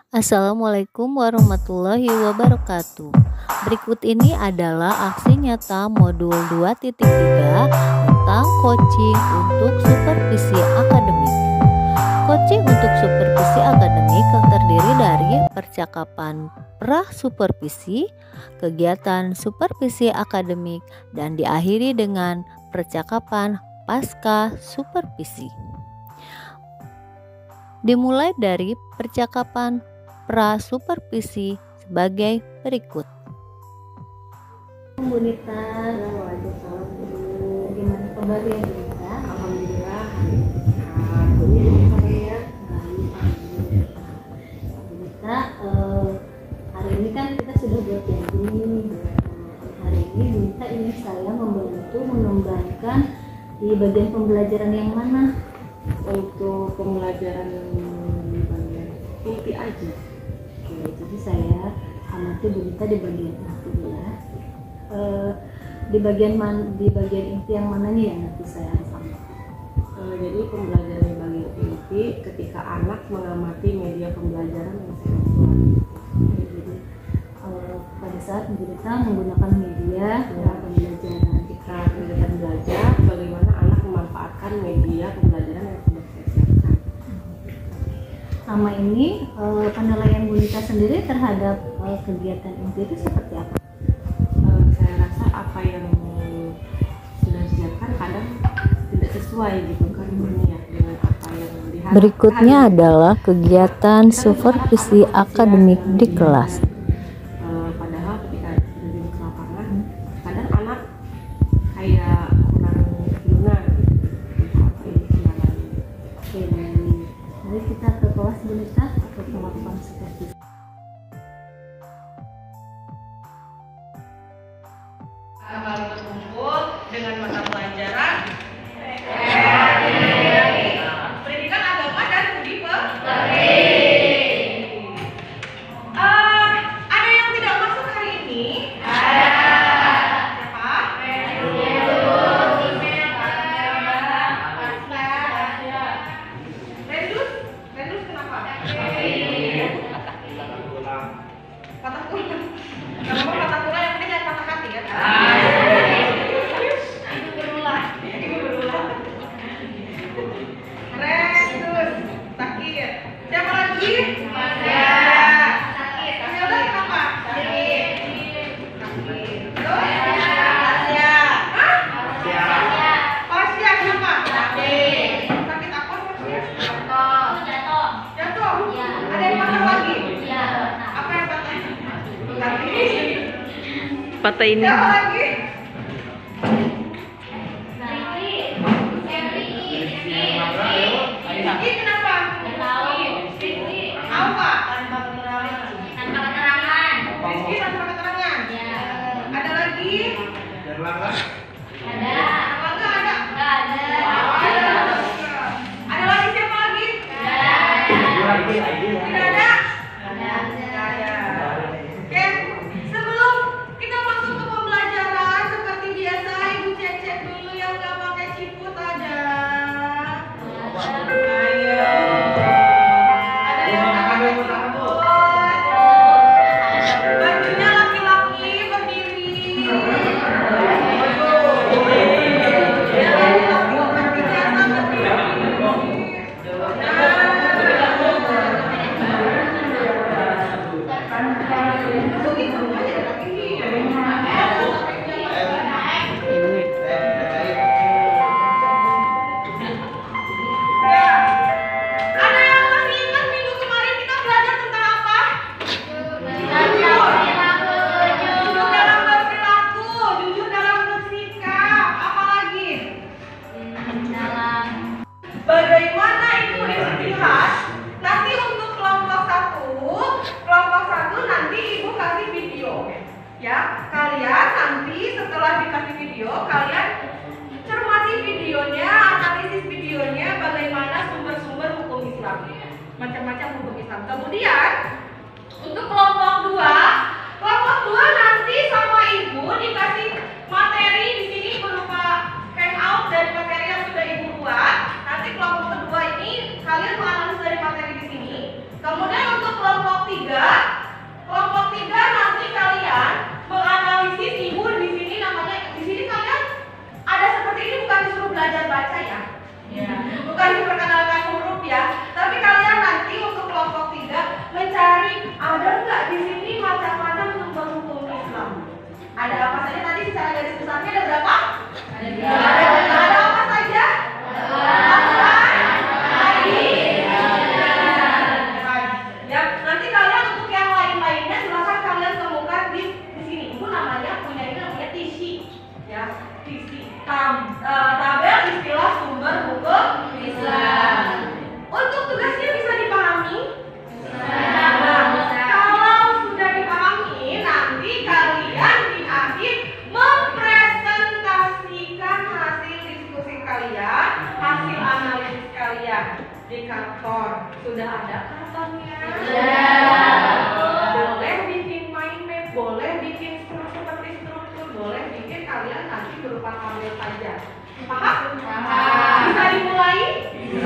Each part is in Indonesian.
Assalamualaikum warahmatullahi wabarakatuh. Berikut ini adalah aksi nyata modul 2.3 tentang coaching untuk supervisi akademik. Coaching untuk supervisi akademik terdiri dari percakapan pra-supervisi, kegiatan supervisi akademik, dan diakhiri dengan percakapan pasca supervisi. Dimulai dari percakapan pra-supervisi sebagai berikut. Bu Nita, gimana kabarnya Bu Nita? Alhamdulillah. Bu Nita, hari ini kan kita sudah buat janji. Hari ini Bu Nita ingin saya membantu mengembangkan di bagian pembelajaran yang mana? Untuk pembelajaran di bagian inti aja. Oke, jadi saya amati Bu Nita di bagian inti ya. Di bagian inti yang mananya ya nanti saya harus amati. Jadi pembelajaran di bagian inti ketika anak mengamati media pembelajaran yang saya buat. Jadi pada saat Bu Nita menggunakan media pembelajaran, Ketika kegiatan belajar, bagaimana anak memanfaatkan media pembelajaran yang sudah saya siapkan. sama ini penilaian Bu Nita sendiri terhadap kegiatan inti itu seperti apa? Saya rasa apa yang sudah disiapkan kadang tidak sesuai gitu kan ya dengan apa yang diharapkan. Berikutnya adalah kegiatan supervisi akademik di kelas. Padahal ketika sudah di lapangan kadang anak kayak kurang guna gitu apa ini kendalanya. Oke, mari kita ke kelas Bu Nita untuk melakukan supervisi. Kembali berkumpul dengan mata pelajaran pendidikan agama dan budi pekerti. Ada yang tidak masuk hari ini? Ada. Siapa? Rendus? Rendus kenapa? Patah tulang. Kalau patah tulang yang penting jangan patah hati kan? Ibu berulang. Rendus. Sakit. Siapa lagi? Sakit. Kamila kenapa? Sakit. Terus? Asia. Hah? Asia kenapa? Sakit. Sakit apa Asia? Jatuh. Ada yang patah lagi? Apa yang patah? Kaki. Patah ini. Siapa lagi? Ini kenapa? Apa? Rizky tanpa keterangan. Ada lagi? Erlangga ada? Ada lagi siapa lagi? Tidak ada? Oke, sebelum kita masuk ke pembelajaran seperti biasa, Ibu cek dulu yang nggak pakai ciput ada. Ayo. Ada yang nggak pakai ciput? Bajunya laki-laki berdiri.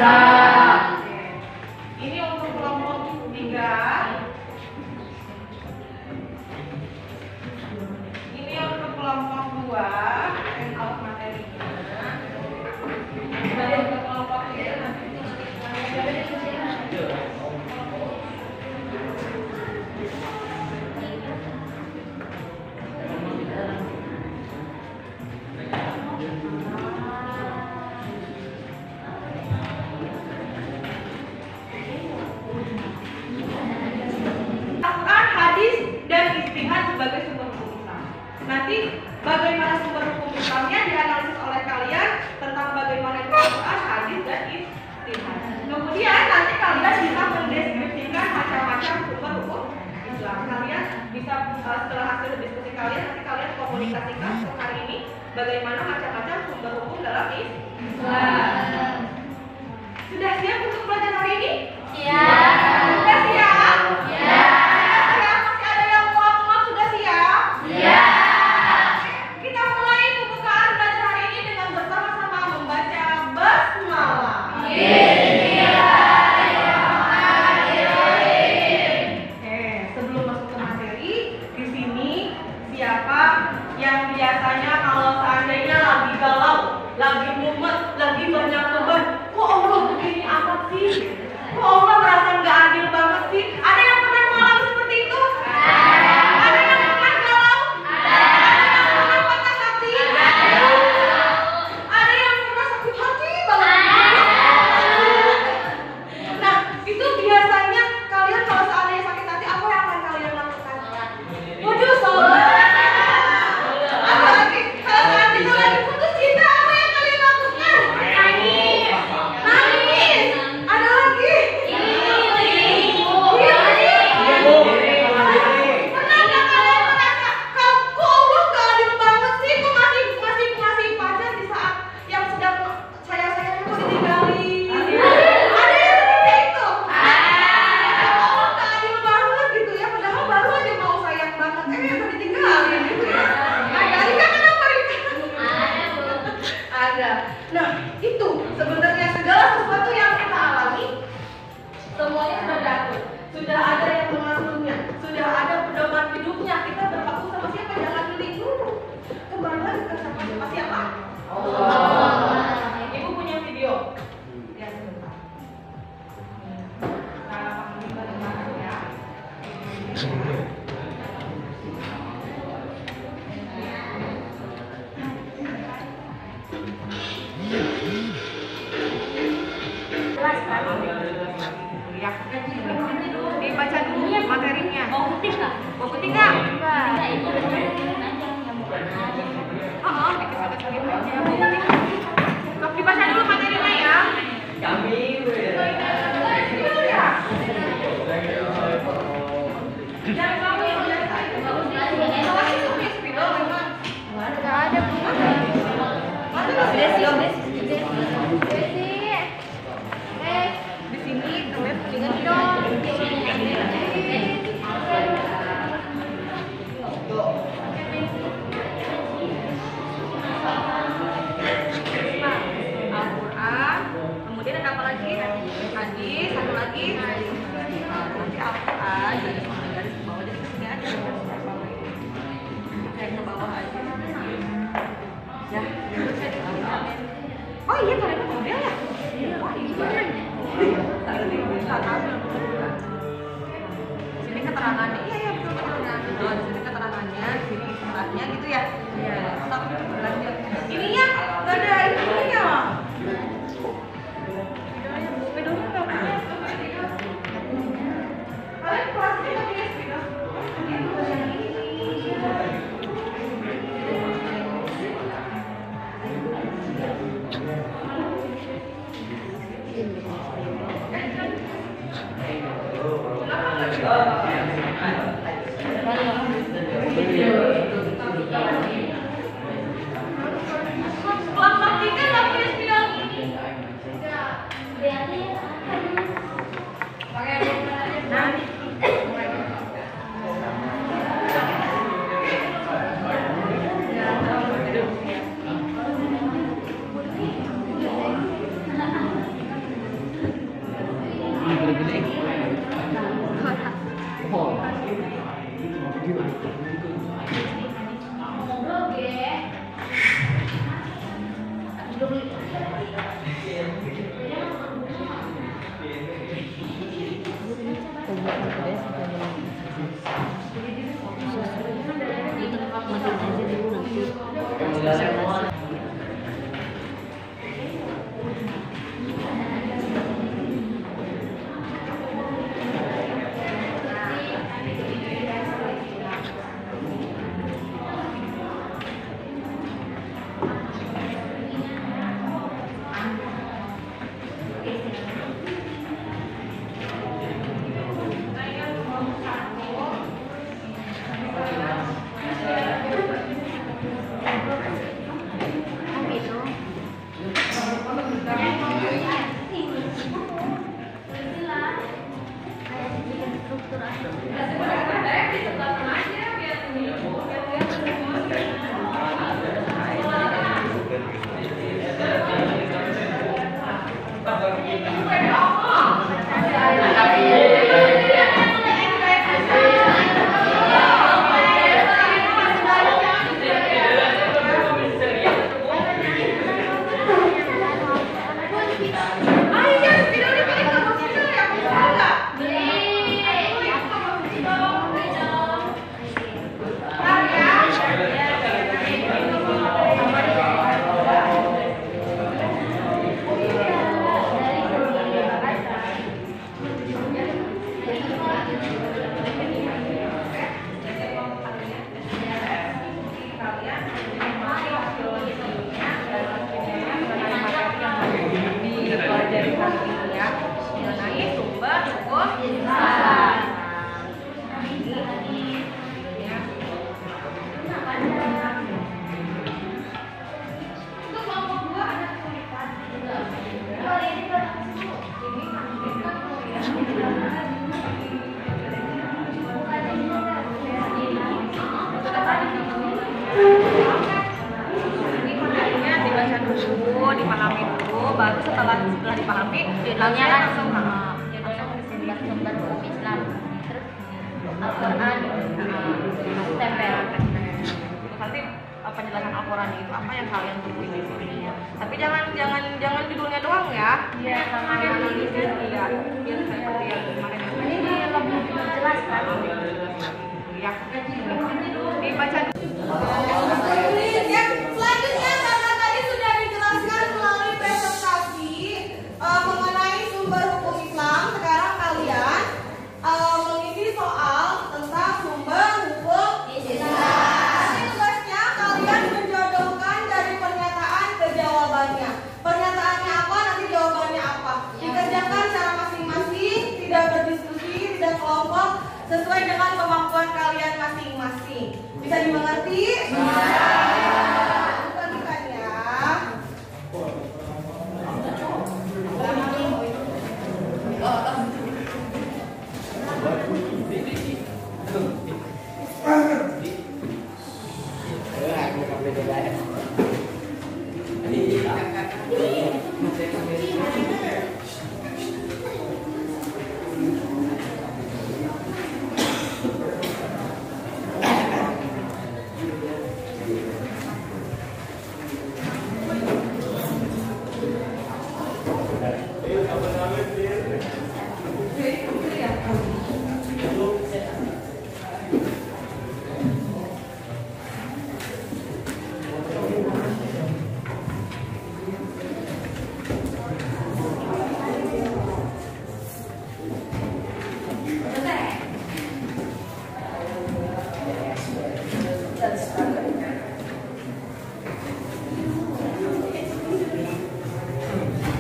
Bisa. Ini untuk kelompok 3. Ini untuk kelompok 2. Print out materinya. Dan untuk kelompok 3 nanti Al-Quran, hadis, dan ijtihad sebagai sumber hukum Islam. Nanti bagaimana sumber hukum Islamnya dianalisis oleh kalian tentang bagaimana itu Al-Quran, hadis, dan ijtihad. Kemudian nanti kalian bisa mendeskripsikan macam-macam sumber hukum Islam. Kalian bisa setelah hasil diskusi kalian nanti kalian komunikasikan untuk hari ini bagaimana macam-macam sumber hukum dalam Islam. Sudah siap untuk belajar hari ini? Siap. Sudah siap? Siap. Masih ada yang muak-muak, sudah siap? Siap. Kita mulai pembukaan belajar hari ini dengan bersama-sama membaca basmalah. Sebelum masuk ke materi, di sini siapa yang biasanya kalau seandainya lagi galau, lagi mumet, lagi banyak beban, kok Allah begini amat sih? Kok Allah merasa nggak adil banget sih? Ada yang pernah mengalami seperti itu? Ada yang pernah galau? Ada yang pernah patah hati? Ada yang pernah sakit hati banget? Nah, itu biasanya kalian kalau seandainya sakit hati, apa yang akan kalian lakukan? Waduh, sholat. Apa lagi? Kalau seandainya lagi putus cinta, apa yang kalian lakukan? Nangis. Ada lagi? Pernah nggak kalian merasa kok Allah nggak adil banget sih? Kok masih pacar di saat yang sedang sayang-sayangnya kok ditinggalin? Ada yang seperti itu? Allah nggak adil banget gitu ya, padahal baru aja mau sayang banget, udah ditinggalin gitu ya. Ada Rika, kenapa Rika? Ada. Nah, itu sebenarnya segala sesuatu yang kita alami semuanya sudah diatur, sudah ada yang mengaturnya, sudah ada pedoman hidupnya. Kita berpaku sama siapa? Jangan milih dulu. Kembali lagi ke siapa? Allah. Ibu punya video. Lihat sebentar. Cara pakai bagaimana ya? Jelas kan? Ya. Dibaca dulu materinya. Mau putih nggak? Dibaca dulu materinya ya. Jangan kamu yang biasa itu. Kalau itu punya spidol memang. Nggak ada. Di sini kalian mendingan dong. Al-Quran, kemudian ada apa lagi? Hadis, satu lagi. Nanti Al-Quran garis ke bawah, jadi kesini aja. Kayak ke bawah aja. Ya. Oh iya, kalian model ya? Oh iya. Sini keterangannya, iya betul keterangannya. Di sini keterangannya, di sini istilahnya gitu ya. Iya. Ininya nggak ada ininya. Spidolnya nggak punya. Kalian kelasnya nggak punya spidol? matiin aja dulu nanti. Dipahami dulu, baru setelah dipahami judulnya kan judulnya sumber hukum Islam, terus Al-Quran tempel. nanti penjelasan Al-Quran itu apa yang kalian tunggu di sini. Tapi jangan judulnya doang ya. Iya, sama analisis. Iya, biar seperti yang kemarin. Ini lebih menjelaskan. Ya, dibaca dulu. Selanjutnya karena tadi sudah dijelaskan melalui presentasi mengenai sumber hukum Islam, sekarang kalian mengisi soal tentang sumber hukum Islam. Ini tugasnya kalian menjodohkan dari pernyataan ke jawabannya. Pernyataannya apa, nanti jawabannya apa. Dikerjakan secara masing-masing, tidak berdiskusi, tidak kelompok, sesuai dengan kemampuan kalian masing-masing. Bisa dimengerti? Bukan ya.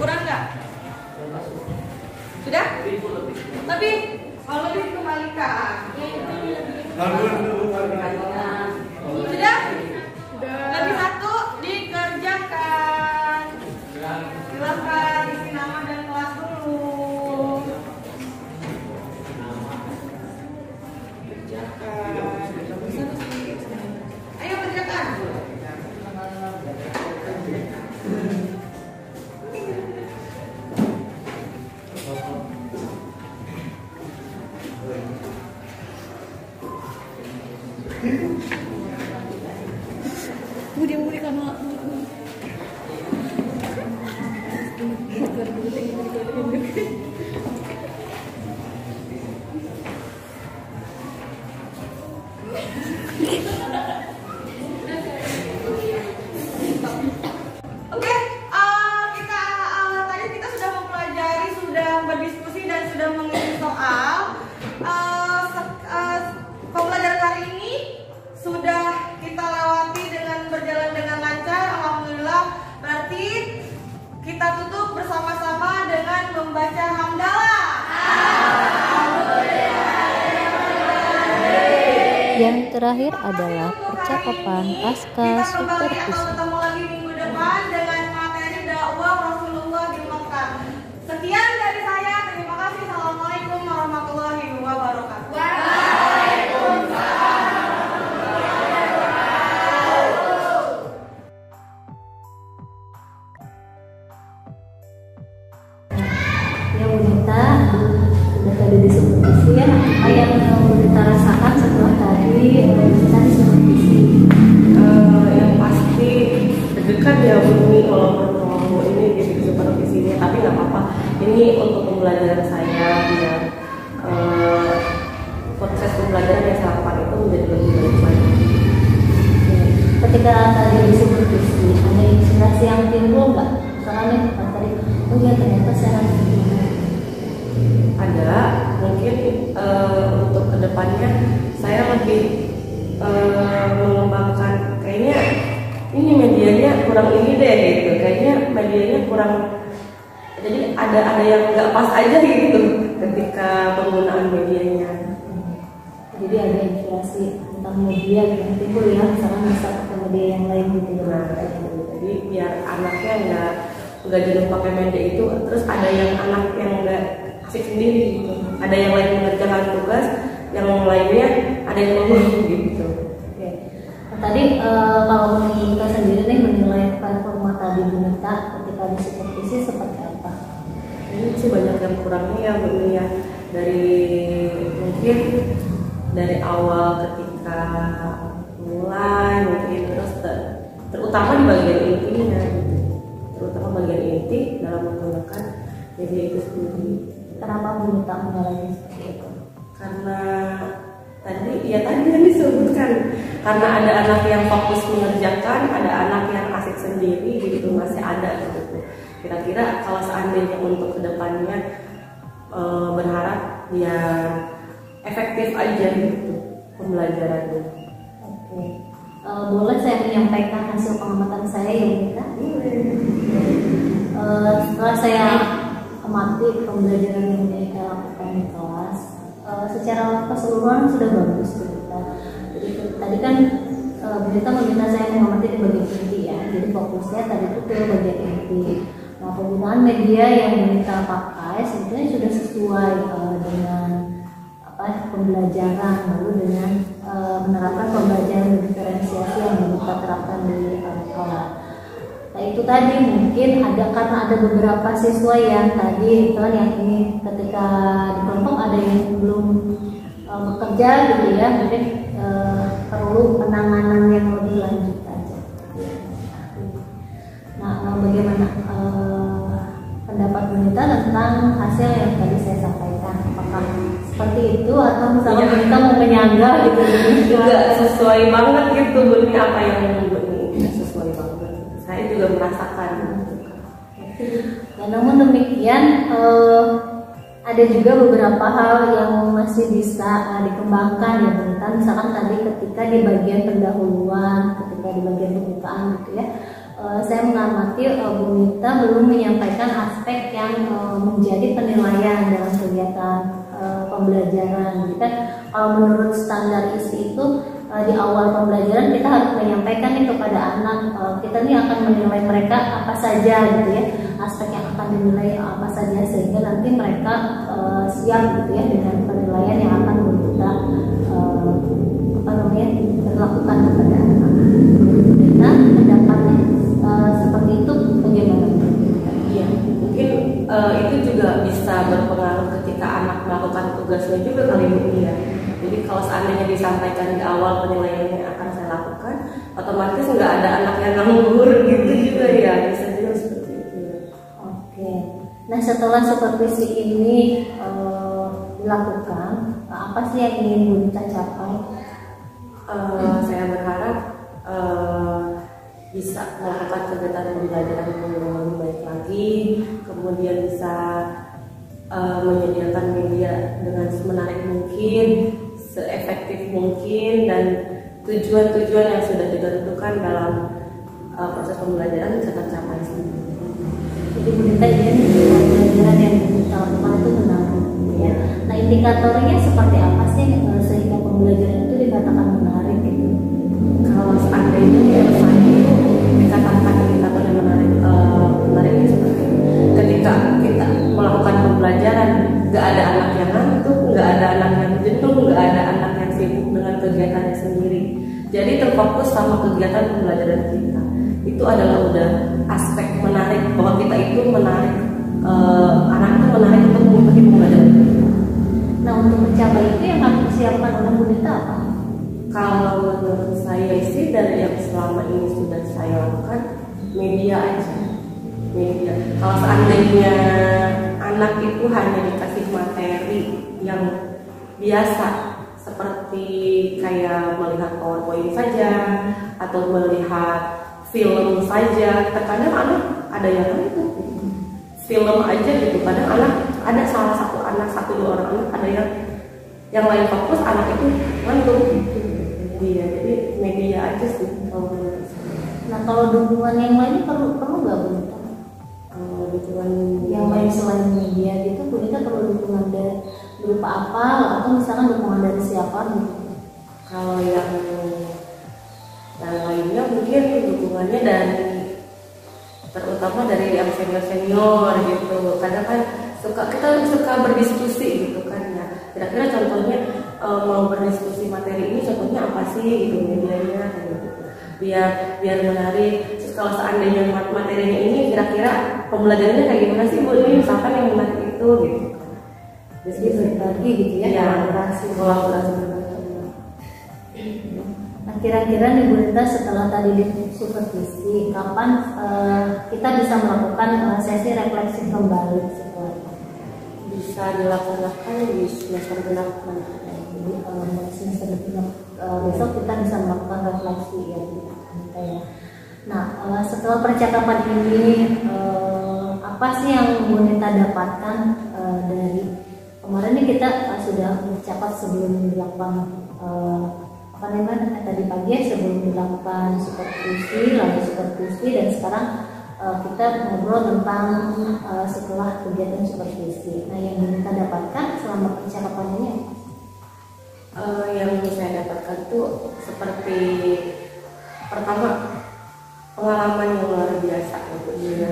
Kurang nggak? Sudah? Tapi kalau lebih dikembalikan. Sudah? Lebih satu dikerjakan. Silakan isi nama dan kelas dulu. Kerjakan. Ayo kerjakan. Oke, tadi kita sudah mempelajari, sudah berdiskusi dan sudah mengisi soal. Pembelajaran hari ini sudah kita lewati dengan berjalan dengan lancar, alhamdulillah. Berarti kita tutup bersama-sama dengan membaca hamdalah. Yang terakhir adalah percakapan pasca Kita kembali akan supervisi. bertemu lagi minggu depan dengan materi dakwah Rasulullah di Mekah. Sekian dari saya, terima kasih. Assalamualaikum warahmatullahi wabarakatuh. Ya wanita, sudah tadi disupervisi ya, apa yang wanita rasakan setelah tadi wanita disupervisi? Yang pasti deg-degan ya Bumi walaupun kamu ini jadi supervisinya, tapi nggak apa-apa. Ini untuk pembelajaran saya biar proses pembelajaran yang saya lakukan itu menjadi lebih baik lagi. Ketika tadi disupervisi, ada inspirasi yang timbul nggak? Misalnya tadi, oh ya ternyata saya harus begini. Ada mungkin untuk kedepannya saya lebih mengembangkan, kayaknya ini medianya kurang ini deh gitu, kayaknya medianya kurang, jadi ada yang nggak pas aja gitu ketika penggunaan medianya. Jadi ada inspirasi tentang media yang timbul ya, misalnya bisa pakai media yang lain gitu ya. Nah, jadi biar anaknya nggak jenuh pakai media itu, terus ada yang anak yang nggak asik sendiri gitu, ada yang lain mengerjakan tugas, yang lainnya ada yang ngomong gitu. Oke. Nah, tadi kalau menurut kita sendiri nih menilai performa tadi wanita ketika disupervisi seperti apa? Ini sih banyak yang kurangnya ya Bu ya, dari mungkin dari awal ketika mulai mungkin, terus terutama di bagian intinya gitu. Terutama bagian inti dalam menggunakan media itu sendiri. Kenapa wanita mengalami seperti itu? Karena tadi kan disebutkan, karena ada anak yang fokus mengerjakan, ada anak yang asik sendiri gitu, masih ada gitu. Kira-kira kalau seandainya untuk kedepannya berharap ya efektif aja gitu pembelajarannya. Oke. Boleh saya menyampaikan hasil pengamatan saya ya wanita? Setelah saya amati pembelajaran yang mereka lakukan di kelas, secara keseluruhan sudah bagus kita. Jadi tadi kan berita meminta saya mengamati di bagian inti ya, jadi fokusnya tadi itu ke bagian inti. Nah, penggunaan media yang kita pakai sebetulnya sudah sesuai dengan pembelajaran, lalu dengan menerapkan pembelajaran diferensiasi yang kita terapkan di kelas. Nah itu tadi mungkin karena ada beberapa siswa yang tadi kan yang ini ketika di kelompok ada yang belum bekerja gitu ya, mungkin perlu penanganan yang lebih lanjut aja. Nah bagaimana pendapat wanita tentang hasil yang tadi saya sampaikan? Apakah seperti itu atau misalnya wanita mau menyanggah gitu? Juga sesuai banget gitu Buni, apa yang Buni sesuai banget. Saya juga merasakan. Ya, namun demikian ada juga beberapa hal yang masih bisa dikembangkan ya wanita. Misalkan tadi ketika di bagian pendahuluan, ketika di bagian pembukaan gitu ya. Saya mengamati wanita belum menyampaikan aspek yang menjadi penilaian dalam kegiatan pembelajaran. Jadi kan kalau menurut standar ISI itu di awal pembelajaran kita harus menyampaikan nih kepada anak, kita nih akan menilai mereka apa saja gitu ya, aspek yang akan dinilai apa saja, sehingga nanti mereka siap gitu ya dengan penilaian yang akan kita berlakukan kepada anak. Nah pendapatnya seperti itu bagaimana? Iya, mungkin itu juga bisa berpengaruh ketika anak melakukan tugasnya juga kali ini ya. Jadi kalau seandainya disampaikan di awal penilaiannya akan saya lakukan, otomatis nggak ada anak yang nganggur gitu juga ya, bisa juga seperti itu. Oke. Nah setelah supervisi ini dilakukan, apa sih yang ingin kita capai? bisa melakukan kegiatan pembelajaran yang lebih baik lagi, kemudian bisa menyediakan media dengan semenarik mungkin, seefektif mungkin, dan tujuan-tujuan yang sudah ditentukan dalam proses pembelajaran bisa tercapai. Jadi Bu Nita ingin pembelajaran yang kita lakukan itu menarik, ya. Nah, indikatornya seperti apa sih sehingga pembelajaran itu dikatakan menarik gitu? Kalau seandainya saya itu dikatakan indikator yang menarik itu seperti ketika kita melakukan pembelajaran, nggak ada anak yang ngantuk, nggak ada anak yang jenuh, nggak ada anak yang sibuk dengan kegiatannya sendiri. Jadi terfokus sama kegiatan pembelajaran kita. Itu adalah udah aspek menarik, bahwa kita itu menarik, anak itu menarik untuk mengikuti pembelajaran kita. Nah, untuk mencapai itu yang harus disiapkan oleh Bu Nita apa? Kalau menurut saya sih dari yang selama ini sudah saya lakukan, media aja. Media. Kalau seandainya anak itu hanya dikasih materi yang biasa seperti kayak melihat PowerPoint saja atau melihat film saja, terkadang anak ada yang itu film aja gitu. Kadang anak ada salah satu anak, 1-2 orang anak ada yang lain fokus, anak itu ngantuk gitu. Iya, jadi media aja sih kalau menurut saya. Nah, kalau dukungan yang lain perlu nggak Bu Nita? Dukungan Yang lain selain media gitu, Bu Nita perlu dukungan dari berupa apa atau misalkan dukungan dari siapa gitu? Kalau yang lainnya mungkin dukungannya dari terutama dari yang senior gitu. Kadang kan kita suka berdiskusi gitu kan ya. Kira-kira contohnya mau berdiskusi materi ini contohnya apa sih gitu medianya gitu. Biar menarik. Terus kalau seandainya materinya ini kira-kira pembelajarannya kayak gimana sih Bu, ini misalkan yang menarik itu gitu. Jadi berbagi gitu ya, kolaborasi. Nah, kira-kira nih Bu Nita setelah tadi di supervisi, kapan kita bisa melakukan sesi refleksi kembali setelah itu? Bisa dilaksanakan di semester genap nanti. Jadi mulai semester genap besok kita bisa melakukan refleksi ya Bu Nita ya. Nah, setelah percakapan ini apa sih yang Bu Nita dapatkan dari kemarin ini kita sudah bercakap sebelum dilakukan tadi pagi ya, sebelum dilakukan supervisi, lalu supervisi, dan sekarang kita ngobrol tentang setelah kegiatan supervisi. Nah, yang kita dapatkan selama percakapan ini yang saya dapatkan tuh seperti pertama pengalaman yang luar biasa gitu ya,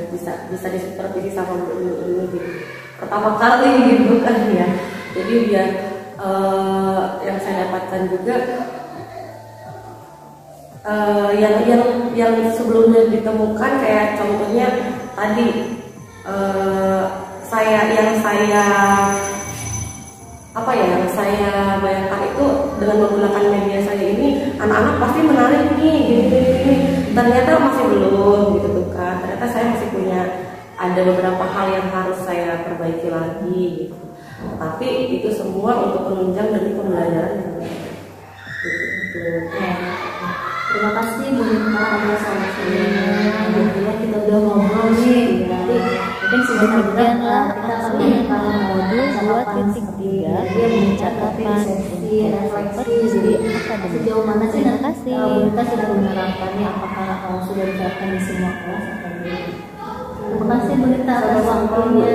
bisa disupervisi sama Bu ini gitu. Pertama kali gitu kan ya. Jadi biar yang saya dapatkan juga yang sebelumnya ditemukan, kayak contohnya tadi yang saya bayangkan itu dengan menggunakan media saya ini anak-anak pasti menarik nih gini. Ternyata masih belum gitu tuh kan. Ternyata saya masih punya ada beberapa hal yang harus saya perbaiki lagi gitu. Tapi itu semua untuk penunjang dari pembelajaran yang gitu. terima kasih Bu Nita atas solusinya. Alhamdulillah kita udah ngobrol nih. Nanti mungkin sebentar kita akan melakukan modul 2.3 yang mencatatkan sesi refleksi. Jadi sejauh mana sih nanti Bu Nita sudah menerapkannya? Apakah sudah diterapkan di semua kelas atau belum? Terima kasih Bu Nita atas waktunya.